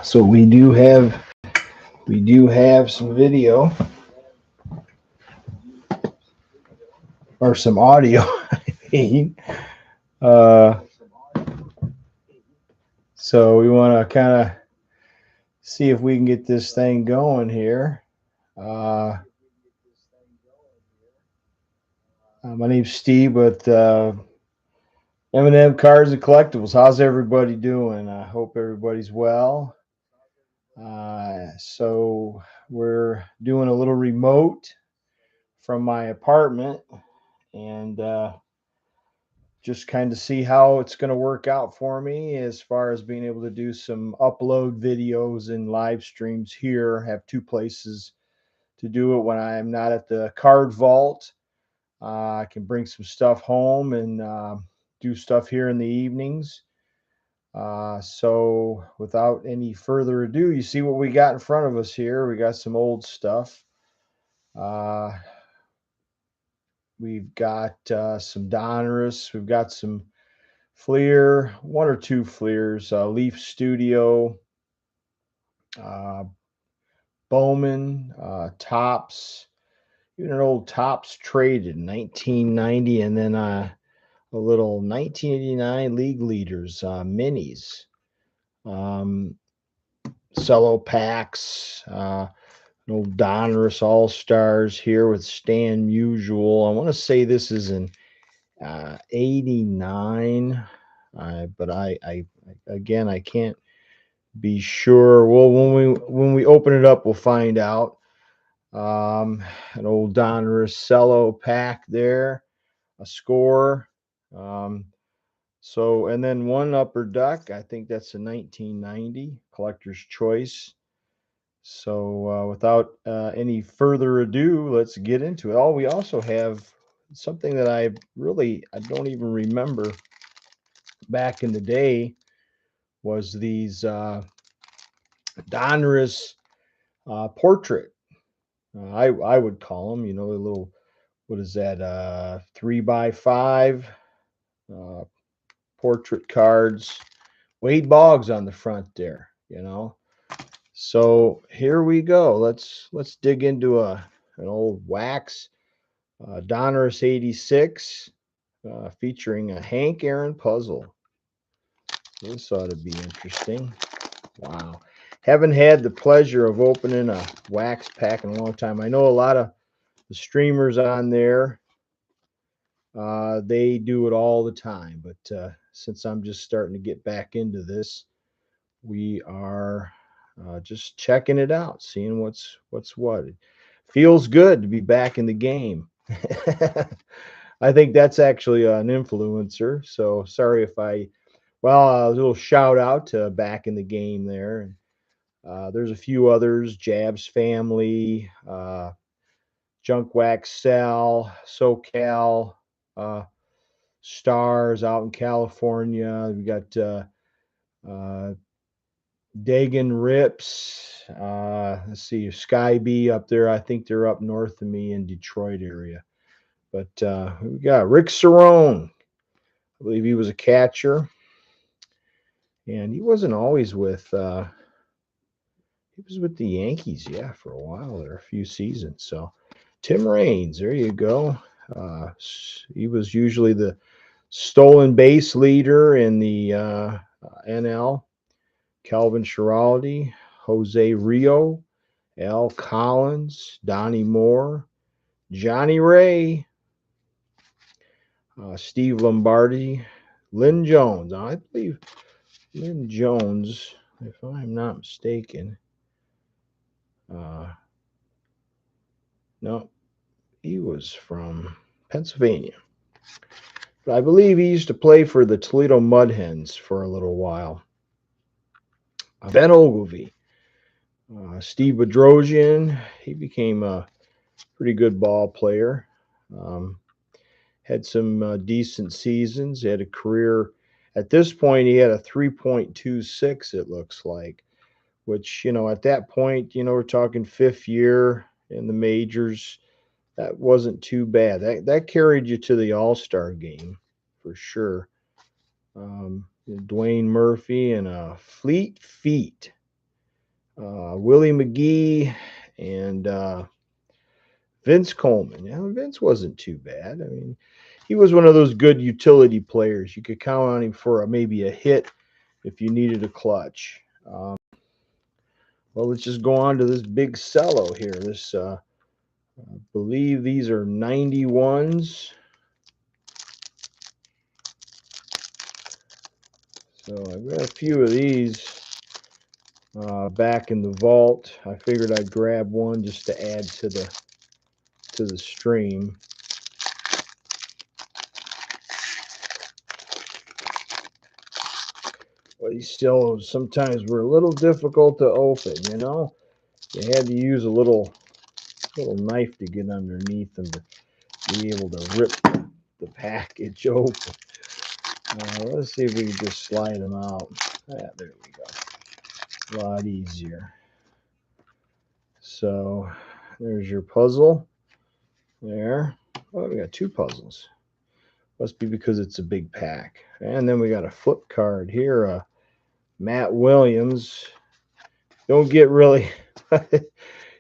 So we do have some video or some audio. I mean, uh, so we want to kind of see if we can get this thing going here. Uh, my name's Steve with M&M Cards and Collectibles. How's everybody doing? I hope everybody's well. So we're doing a little remote from my apartment, and just kind of see how it's going to work out for me as far as being able to do some upload videos and live streams here. Have two places to do it when I'm not at the card vault. I can bring some stuff home and do stuff here in the evenings. So without any further ado, you see what we got in front of us here. We got some old stuff. Uh, we've got some Donruss. We've got some Fleer, one or two Fleers, Leaf Studio, uh, Bowman, Tops, even an old Tops traded in 1990, and then a little 1989 League Leaders minis, um, cello packs, an old Donruss All Stars here with Stan Musial. I want to say this is an 89, but I again I can't be sure. Well, when we open it up, we'll find out. An old Donruss cello pack there, a score. Um, so and then one upper deck. I think that's a 1990 collector's choice. So without any further ado, let's get into it. Oh, we also have something that I don't even remember back in the day was these Donruss portrait. I would call them, a little, what is that, 3x5 uh, portrait cards. Wade Boggs on the front there. So here we go. Let's dig into an old wax Donruss 86 featuring a Hank Aaron puzzle. This ought to be interesting. Wow. Haven't had the pleasure of opening a wax pack in a long time. I know a lot of the streamers on there, they do it all the time. But since I'm just starting to get back into this, we are just checking it out, seeing what's what. It feels good to be back in the game. I think that's actually an influencer. So sorry if a little shout out to Back in the Game there. There's a few others, Jabs Family, Junk Wax Sal, SoCal, uh, Stars out in California. We got uh, Dagan Rips. Let's see, Sky B up there. I think they're up north of me in Detroit area. But we got Rick Cerrone. I believe he was a catcher, and he wasn't always with. He was with the Yankees, yeah, for a while there, a few seasons. So Tim Raines, there you go. Uh, he was usually the stolen base leader in the NL. Calvin Schiraldi, Jose Rio, Al Collins, Donnie Moore, Johnny Ray, Steve Lombardi, Lynn Jones. I believe Lynn Jones, if I'm not mistaken, uh, no, he was from Pennsylvania. But I believe he used to play for the Toledo Mud Hens for a little while. Ben Ogilvy, Steve Bedrosian, he became a pretty good ball player. Um, had some decent seasons. He had a career. At this point, he had a 3.26, it looks like, which, at that point, we're talking fifth year in the majors. That wasn't too bad. That carried you to the All Star game for sure. Dwayne Murphy and Fleet Feet. Willie McGee and Vince Coleman. Yeah, Vince wasn't too bad. I mean, he was one of those good utility players. You could count on him for maybe a hit if you needed a clutch. Well, let's just go on to this big cello here. This, I believe these are 91s. So I've got a few of these back in the vault. I figured I'd grab one just to add to the stream. But these still sometimes were a little difficult to open, you know. You had to use a little knife to get underneath them to be able to rip the package open. Let's see if we can just slide them out. Yeah, there we go. A lot easier. So there's your puzzle. There. Oh, we got two puzzles. Must be because it's a big pack. And then we got a flip card here. Matt Williams. Don't get really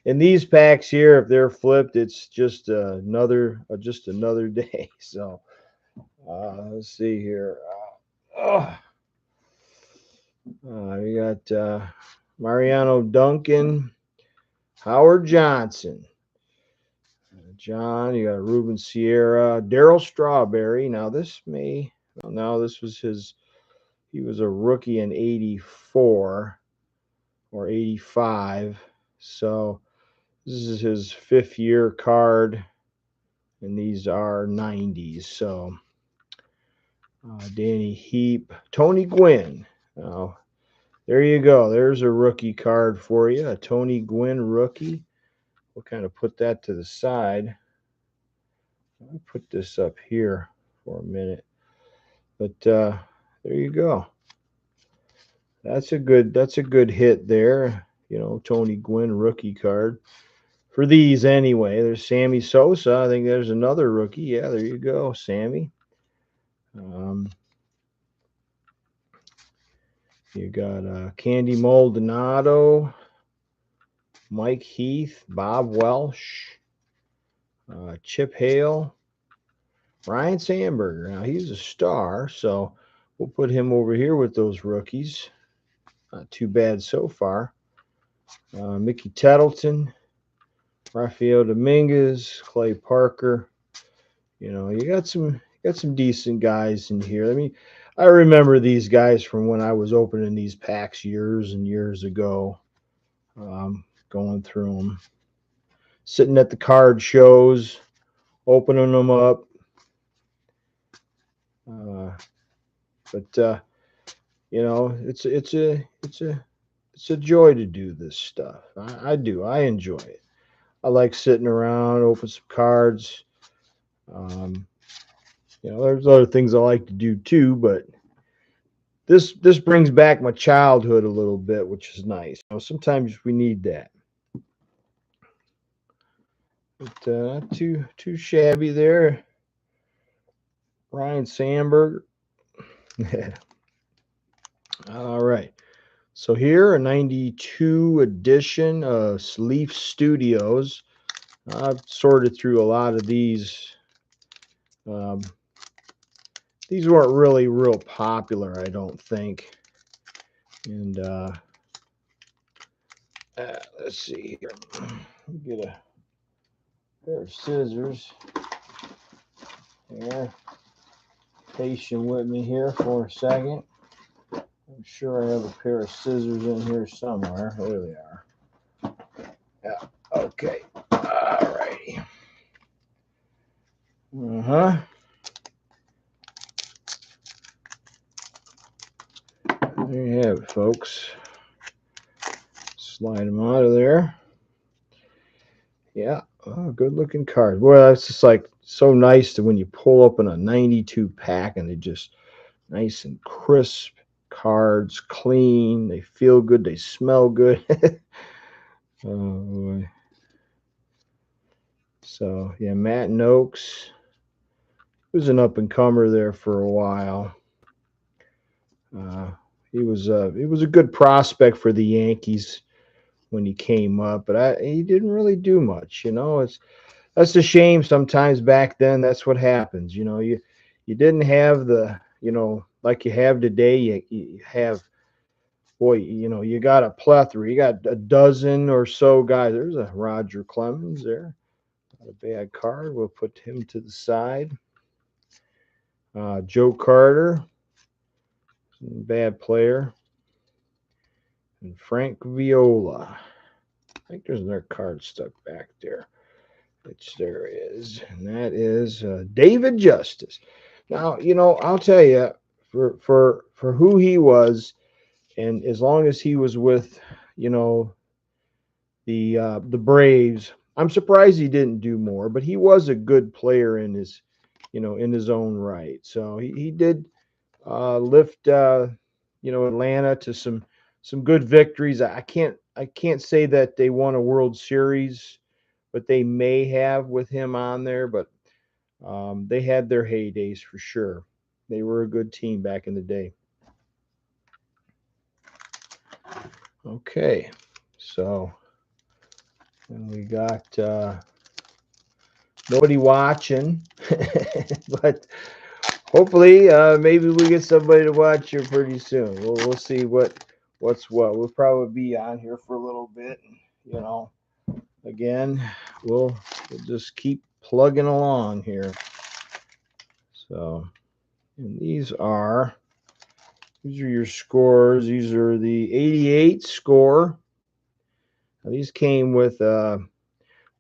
in these packs here. If they're flipped, it's just another day. So let's see here. We got Mariano Duncan, Howard Johnson, John. You got Ruben Sierra, Daryl Strawberry. Now this was his. He was a rookie in '84 or '85. So this is his 5th year card, and these are 90s. So Danny Heap, Tony Gwynn. There you go. There's a rookie card for you, a Tony Gwynn rookie. We'll kind of put that to the side. I'll put this up here for a minute. But there you go. That's a good hit there. You know, Tony Gwynn rookie card. For these anyway, there's Sammy Sosa. I think there's another rookie. Yeah, there you go, Sammy. You got Candy Maldonado, Mike Heath, Bob Welsh, Chip Hale, Ryan Sandberger. Now he's a star, so we'll put him over here with those rookies. Not too bad so far. Mickey Tettleton, Rafael Dominguez, Clay Parker. You know, you got some decent guys in here. I mean, I remember these guys from when I was opening these packs years and years ago, going through them, sitting at the card shows, opening them up. But you know, it's a joy to do this stuff. I do. I enjoy it. I like sitting around, open some cards. You know, there's other things I like to do too, but this brings back my childhood a little bit, which is nice. You know, sometimes we need that. But not too shabby there. Ryan Sandberg. All right. So here, a 92 edition of Leaf Studios. I've sorted through a lot of these. These weren't really real popular, I don't think. And let's see here. Get a pair of scissors. Yeah. Patient with me here for a second. I'm sure I have a pair of scissors in here somewhere. There they are. Yeah. Okay. All righty. There you have it, folks. Slide them out of there. Yeah. Oh, good looking card. Boy, that's just like so nice to when you pull open a 92 pack and they just nice and crisp cards, clean. They feel good. They smell good. Oh boy. So yeah, Matt Noakes was an up and comer there for a while. Uh, he was a good prospect for the Yankees when he came up, but he didn't really do much. That's a shame. Sometimes back then, that's what happens. You didn't have the like you have today. You have, boy, you got a plethora. You got a dozen or so guys. There's a Roger Clemens there. Not a bad card. We'll put him to the side. Joe Carter, bad player. And Frank Viola. I think there's another card stuck back there. Which there is. And that is David Justice. Now, I'll tell you, for who he was, and as long as he was with, you know, the Braves, I'm surprised he didn't do more. But he was a good player in his own right. So he did lift Atlanta to some good victories. I can't say that they won a World Series, but they may have with him on there. But they had their heydays for sure. They were a good team back in the day. Okay, so and we got nobody watching, but hopefully, maybe we get somebody to watch here pretty soon. We'll see what's what. We'll probably be on here for a little bit. You know, again, we'll just keep plugging along here. So, and these are your scores. These are the 88 score. Now, these came with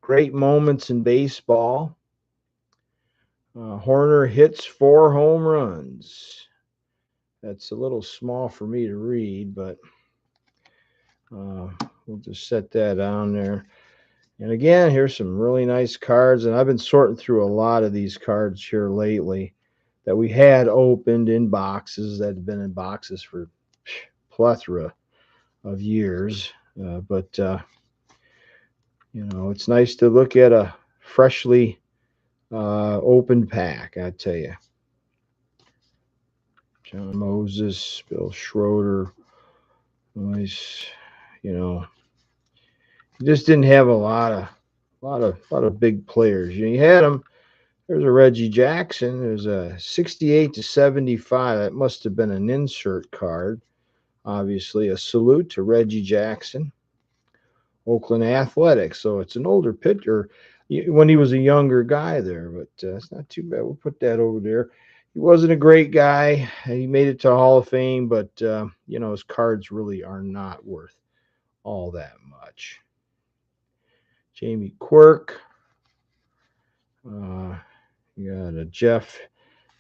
great moments in baseball. Horner hits 4 home runs. That's a little small for me to read, but we'll just set that down there. And again, here's some really nice cards. And I've been sorting through a lot of these cards here lately that we had opened in boxes that have been in boxes for plethora of years. But it's nice to look at a freshly opened pack, I tell you. John Moses, Bill Schroeder, nice. He just didn't have a lot of big players. You had them. There's a Reggie Jackson. There's a 68/75. That must have been an insert card. Obviously, a salute to Reggie Jackson. Oakland Athletics. So it's an older pitcher when he was a younger guy there, but it's not too bad. We'll put that over there. He wasn't a great guy. He made it to Hall of Fame, but his cards really are not worth all that much. Jamie Quirk. You got a Jeff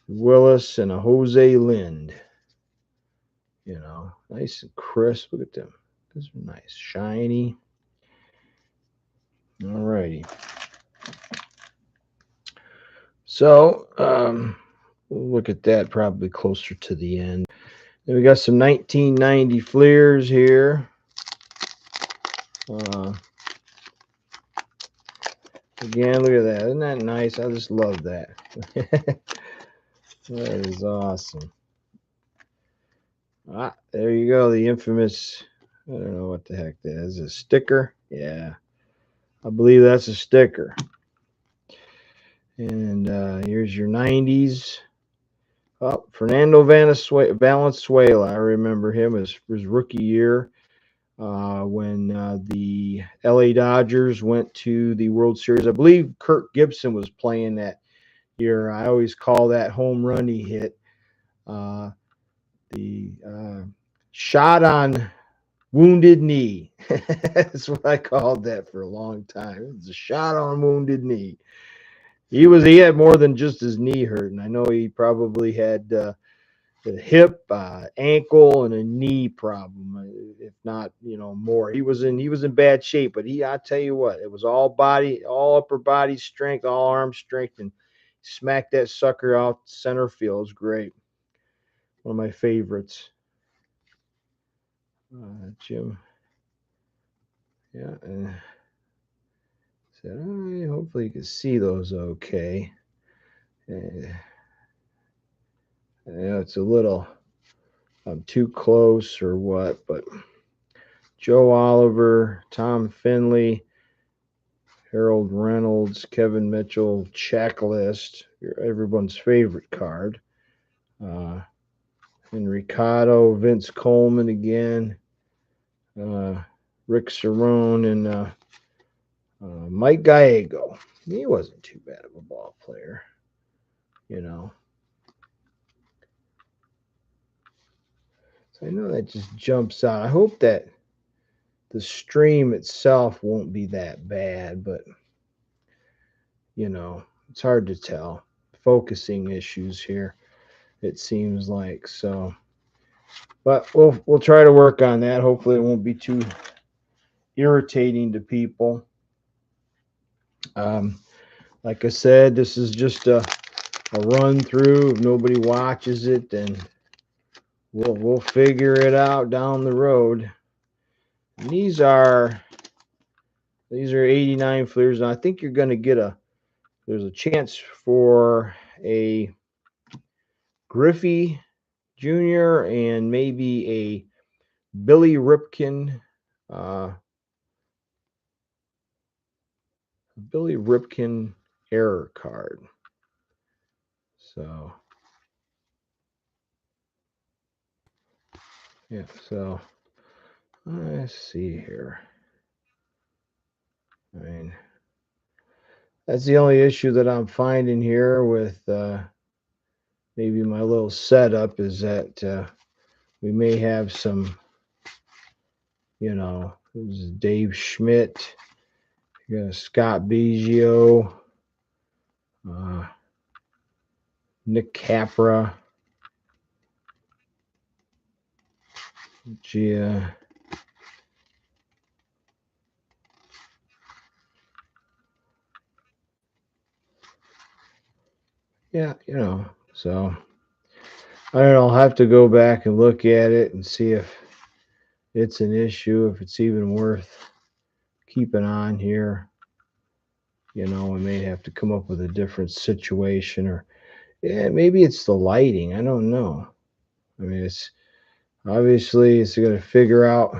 Willis and a Jose Lind. Nice and crisp. Look at them. Those are nice, shiny. All righty. So we'll look at that probably closer to the end. Then we got some 1990 Fleers here. Again, look at that. Isn't that nice? I just love that. That is awesome. There you go. The infamous, I don't know what the heck that is. A sticker? Yeah. I believe that's a sticker. And here's your 90s. Oh, Fernando Valenzuela. I remember him as his rookie year when the LA Dodgers went to the World Series. I believe Kirk Gibson was playing that year. I always call that home run he hit. The shot on wounded knee. That's what I called that for a long time. It was a shot on wounded knee. He had more than just his knee hurt, and I know he probably had the hip, ankle, and a knee problem, if not more. He was in bad shape, but I tell you what, it was all upper body strength, all arm strength, and smacked that sucker out center field. It was great. One of my favorites. Jim. Yeah. So hopefully you can see those okay. It's a little I'm too close or what, but Joe Oliver, Tom Finley, Harold Reynolds, Kevin Mitchell, checklist, everyone's favorite card. Enricato, Vince Coleman again, Rick Cerrone, and Mike Gallego. He wasn't too bad of a ball player, you know. So I know that just jumps out. I hope that the stream itself won't be that bad, but it's hard to tell. Focusing issues here, it seems like. So, but we'll try to work on that. Hopefully, it won't be too irritating to people. Um, like I said, this is just a run through. If nobody watches it, then we'll figure it out down the road. And these are 89 fleers, and I think you're going to get there's a chance for a Griffey Jr. and maybe a Billy Ripken, error card. So yeah, so let's see here. I mean, that's the only issue that I'm finding here with maybe my little setup is that we may have some, this is Dave Schmidt, you got Scott Biggio, Nick Capra, Gia. Yeah, so I don't know. I'll have to go back and look at it and see if it's an issue, if it's even worth keeping on here. We may have to come up with a different situation, or maybe it's the lighting. I don't know. I mean, it's going to figure out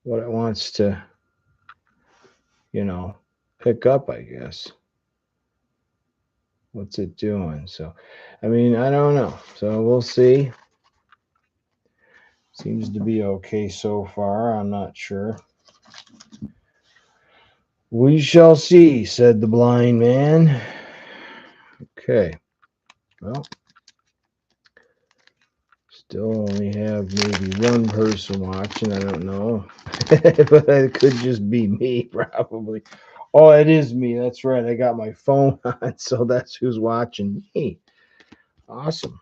what it wants to, pick up, I guess. What's it doing? So, I mean, I don't know. So we'll see. Seems to be okay so far. I'm not sure. We shall see, said the blind man. Okay. Well, still only have maybe one person watching. I don't know. But it could just be me, probably. Oh, it is me. That's right. I got my phone on, so that's who's watching me. Awesome.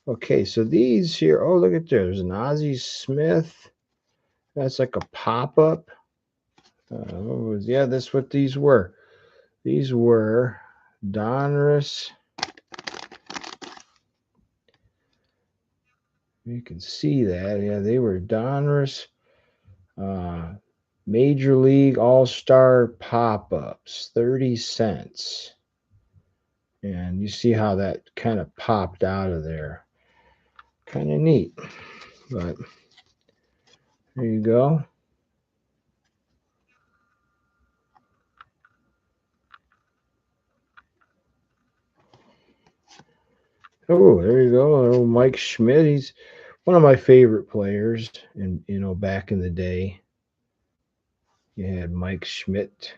Okay, so these here. Oh, look at there. There's an Ozzie Smith. That's like a pop-up. Yeah, that's what these were. These were Donruss. You can see that. Yeah, they were Donruss Major League All-Star pop-ups, 30 cents. And you see how that kind of popped out of there. Kind of neat. But there you go. Oh, there you go. Oh, Mike Schmidt. He's one of my favorite players. And back in the day, you had Mike Schmidt.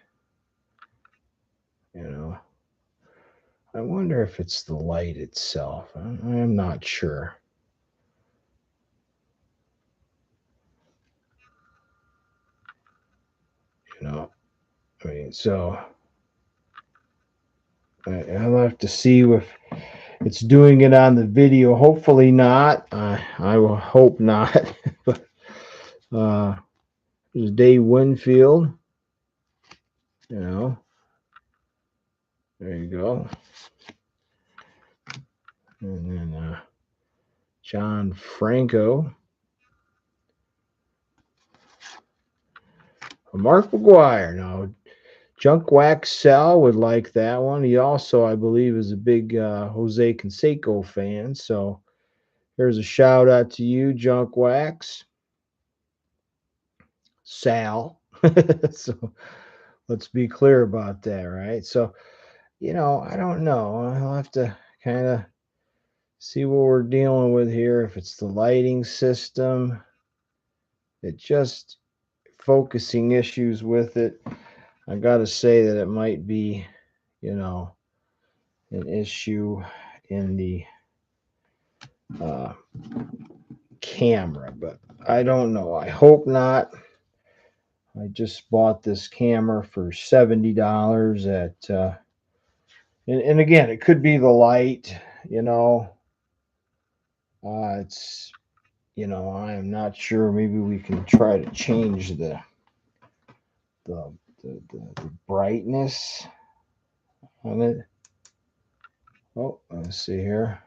I wonder if it's the light itself. I'm not sure. I mean, so I'll have to see if it's doing it on the video. Hopefully not. I will hope not. But there's Dave Winfield. There you go. And then John Franco. Mark McGuire. No, Junk Wax Sal would like that one. He also, I believe, is a big Jose Canseco fan. So here's a shout out to you, Junk Wax Sal. So let's be clear about that, right? So, I don't know. I'll have to kind of see what we're dealing with here. If it's the lighting system, it just focusing issues with it. I got to say that it might be, an issue in the uh, camera, but I don't know. I hope not. I just bought this camera for $70 at, and again, it could be the light, it's, I am not sure. Maybe we can try to change the, the brightness on it. Oh, let's see here.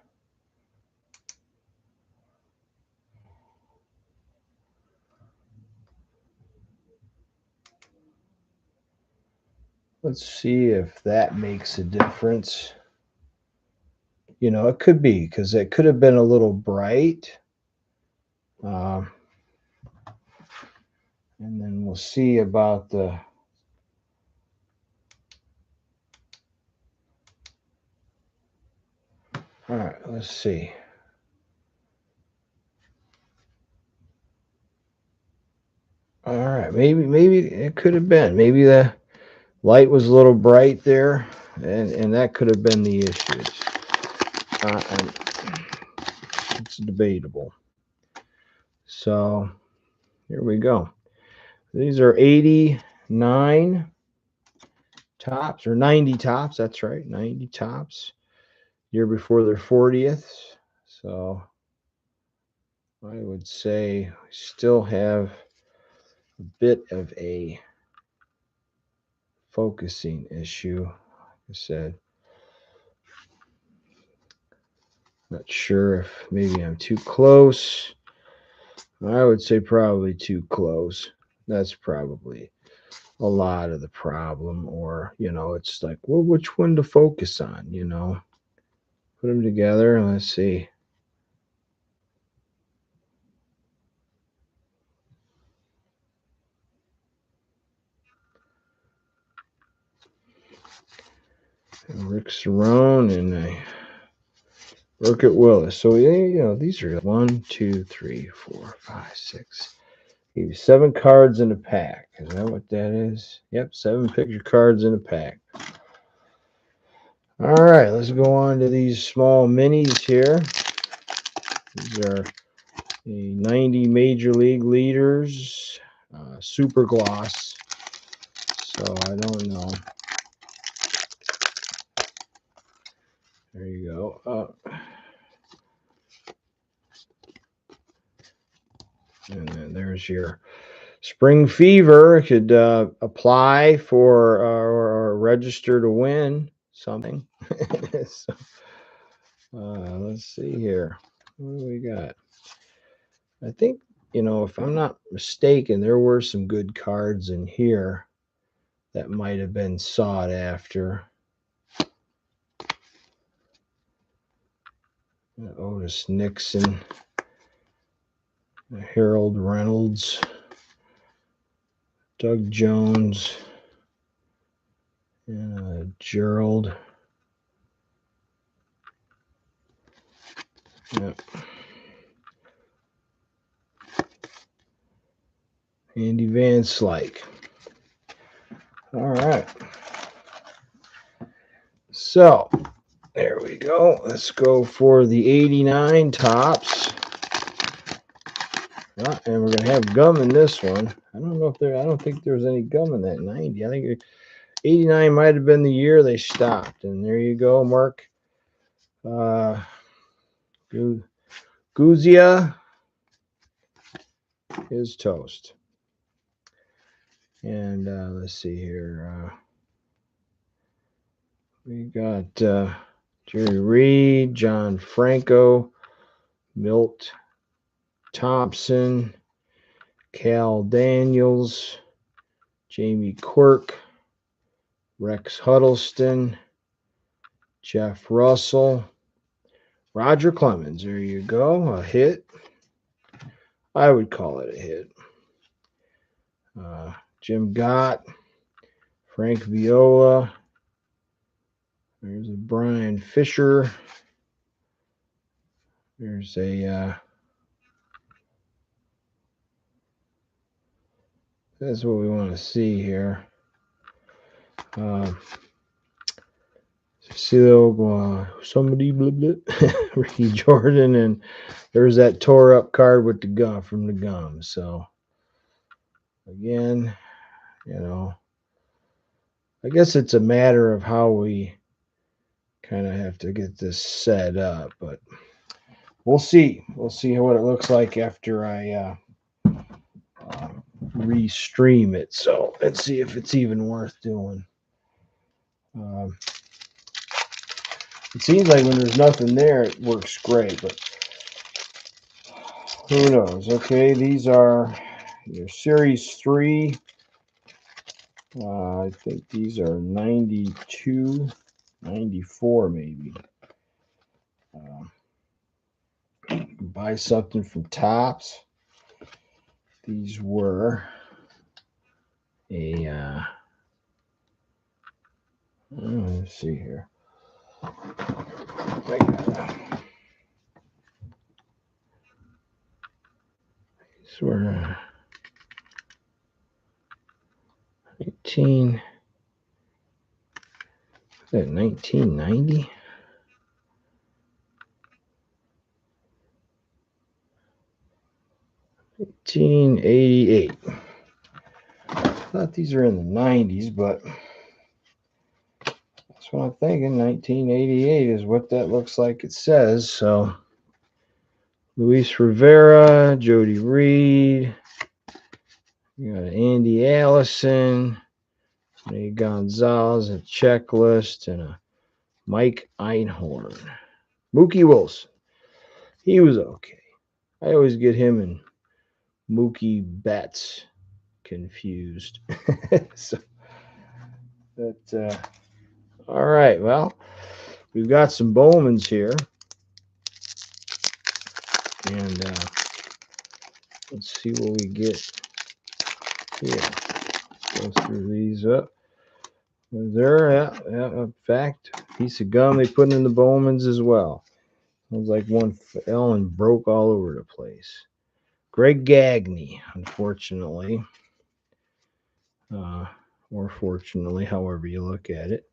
Let's see if that makes a difference. It could be because it could have been a little bright. And then we'll see about the all right, let's see. All right, maybe it could have been. Maybe the light was a little bright there, and that could have been the issue. It's debatable. So here we go. These are 89 tops or 90 tops. That's right, 90 tops. Year before their 40th. So I would say we still have a bit of a focusing issue. Like I said, not sure if maybe I'm too close. I would say probably too close. That's probably a lot of the problem. Or, it's like, well, which one to focus on, Put them together and let's see. Rick Cerrone and Burkett Willis. So, these are 1, 2, 3, 4, 5, 6. Maybe 7 cards in a pack. Is that what that is? Yep, 7 picture cards in a pack. All right, let's go on to these small minis here. These are the 90 Major League Leaders Super Gloss. So I don't know. There you go. And then there's your Spring Fever. Could apply for or register to win something. So, let's see here. What do we got? I think, if I'm not mistaken, there were some good cards in here that might have been sought after. Otis Nixon, Harold Reynolds, Doug Jones, and Gerald. Yep. Andy Van Slyke. All right. So there we go. Let's go for the 89 tops. And we're gonna have gum in this one. I don't think there's any gum in that 90. I think 89 might have been the year they stopped. And there you go, Mark. Guzia is toast. And let's see here. We got Jerry Reed, John Franco, Milt Thompson, Cal Daniels, Jamie Quirk, Rex Huddleston, Jeff Russell, Roger Clemens. There you go. A hit. I would call it a hit. Jim Gott, Frank Viola. There's a Brian Fisher. There's a that's what we want to see here. Somebody blah, blah. Ricky Jordan, and there's that tore up card with the gum from the gum. So again, you know, I guess it's a matter of how we kind of have to get this set up, but we'll see. We'll see what it looks like after I restream it. So let's see if it's even worth doing. It seems like when there's nothing there, it works great, but who knows? Okay, these are your Series 3. I think these are 92, 94 maybe. Buy something from Topps. These were a, let's see here. These were 1990. 1988. I thought these are in the 90s, but that's what I'm thinking. 1988 is what that looks like it says. So Luis Rivera, Jody Reed, you got Andy Allison, a Gonzalez, a checklist, and a Mike Einhorn. Mookie Wilson. He was okay. I always get him and Mookie Betts confused. So that all right, well, we've got some Bowmans here. And let's see what we get here. Go through these up. There, yeah, in fact, piece of gum they put in the Bowmans as well. Sounds like one fell and broke all over the place. Greg Gagne, unfortunately, or fortunately, however you look at it.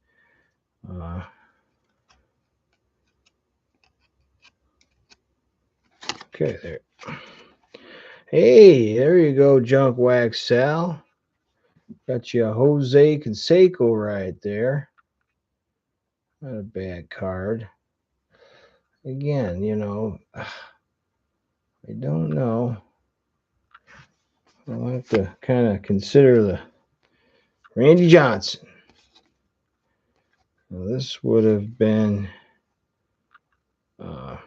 Okay, there. Hey, there you go, Junk Wax Sal. Got you a Jose Canseco right there. Not a bad card. Again, you know, I don't know. I'll have to kind of consider the Randy Johnson. Now, this would have been, let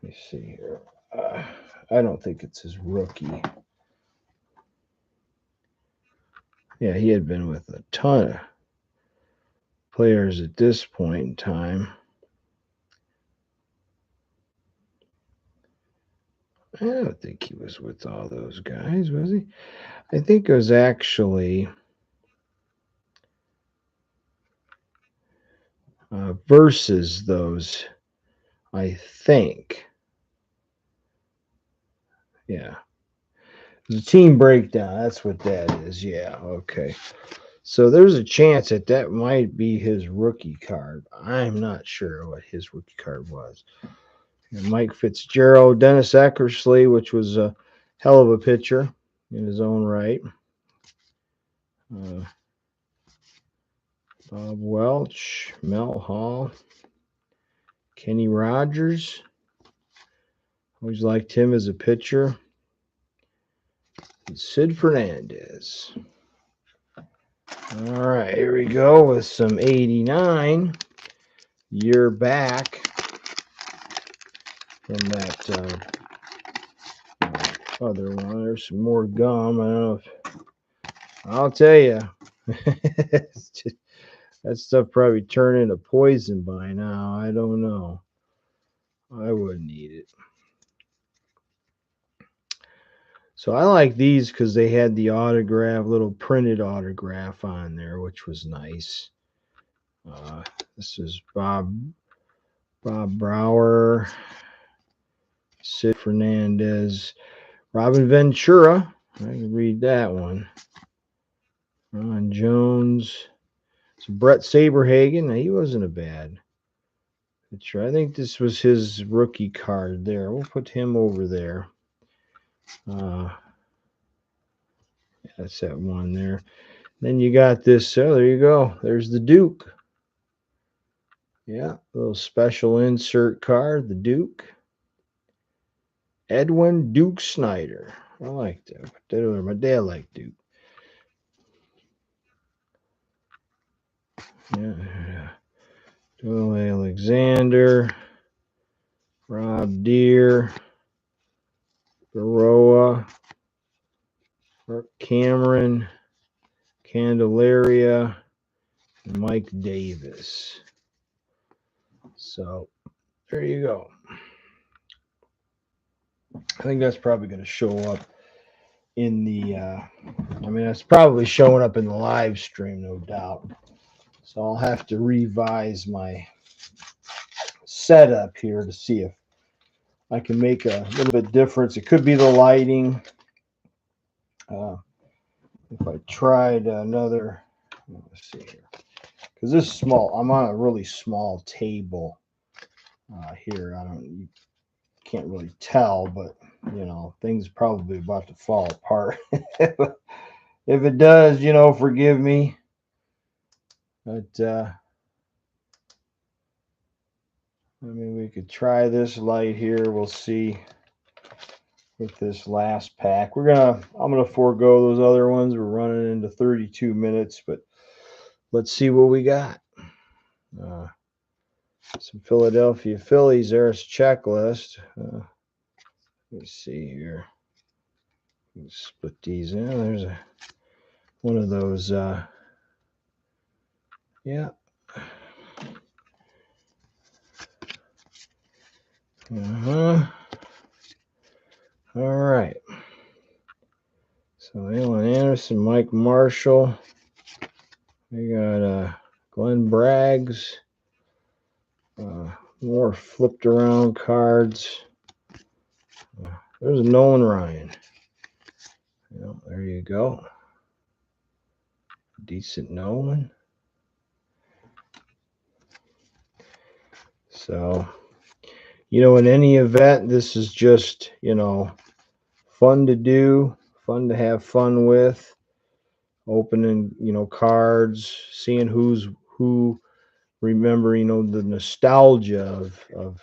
me see here. I don't think it's his rookie. Yeah, he had been with a ton of players at this point in time. I don't think he was with all those guys, was he? I think it was actually versus those, I think. Yeah. The team breakdown, that's what that is. Yeah, okay. So there's a chance that that might be his rookie card. I'm not sure what his rookie card was. And Mike Fitzgerald, Dennis Eckersley, which was a hell of a pitcher in his own right. Bob Welch, Mel Hall, Kenny Rogers. Always liked him as a pitcher. And Sid Fernandez. All right, here we go with some 89. Year back from that other one. There's some more gum. I don't know if I'll tell you, It's just, that stuff probably turn into poison by now. I don't know. I wouldn't eat it. So I like these because they had the autograph, little printed autograph on there, which was nice. This is Bob Brower, Sid Fernandez, Robin Ventura. I can read that one. Ron Jones. So Brett Saberhagen. Now, he wasn't a bad pitcher. I think this was his rookie card there. We'll put him over there. That's that one there. Then you got this. Oh, there you go. There's the Duke. Yeah, little special insert card, the Duke. Edwin Duke Snyder. I like that. My dad liked Duke. Yeah. Joel Alexander. Rob Deere. Baroa. Mark Cameron. Candelaria. And Mike Davis. So there you go. I think that's probably going to show up in the, that's probably showing up in the live stream, no doubt. So I'll have to revise my setup here to see if I can make a little bit difference. It could be the lighting. If I tried another, let's see here, because this is small. I'm on a really small table here. You can't really tell, but things probably about to fall apart. If it does, forgive me. But we could try this light here. We'll see with this last pack. I'm gonna forego those other ones. We're running into 32 minutes, but let's see what we got. Some Philadelphia Phillies. There's a checklist. Let's see here. Split these in. There's one of those. Yeah. All right. So Alan Anderson, Mike Marshall. We got Glenn Braggs. More flipped around cards. There's a Nolan Ryan. There you go. Decent Nolan. So, in any event, this is just, fun to do, fun to have fun with. Opening, cards, seeing who, remembering, the nostalgia of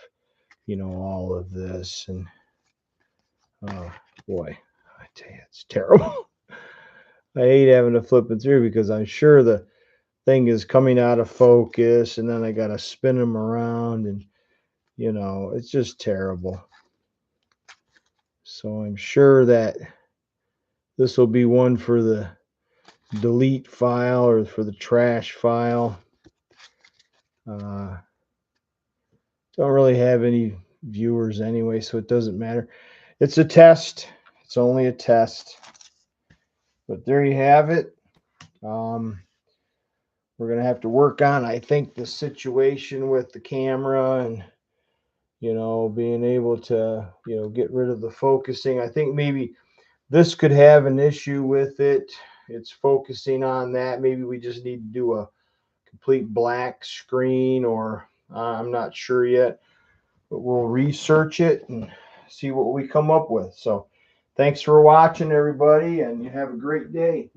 all of this. And, boy, I tell you, it's terrible. I hate having to flip it through because I'm sure the thing is coming out of focus, and then I got to spin them around, and it's just terrible. So I'm sure that this will be one for the delete file or for the trash file. Don't really have any viewers anyway, so it doesn't matter. It's a test. It's only a test. But there you have it. We're going to have to work on, I think, the situation with the camera and, being able to, get rid of the focusing. I think maybe this could have an issue with it. It's focusing on that. Maybe we just need to do a complete black screen, or I'm not sure yet, but we'll research it and see what we come up with. So thanks for watching, everybody, and you have a great day.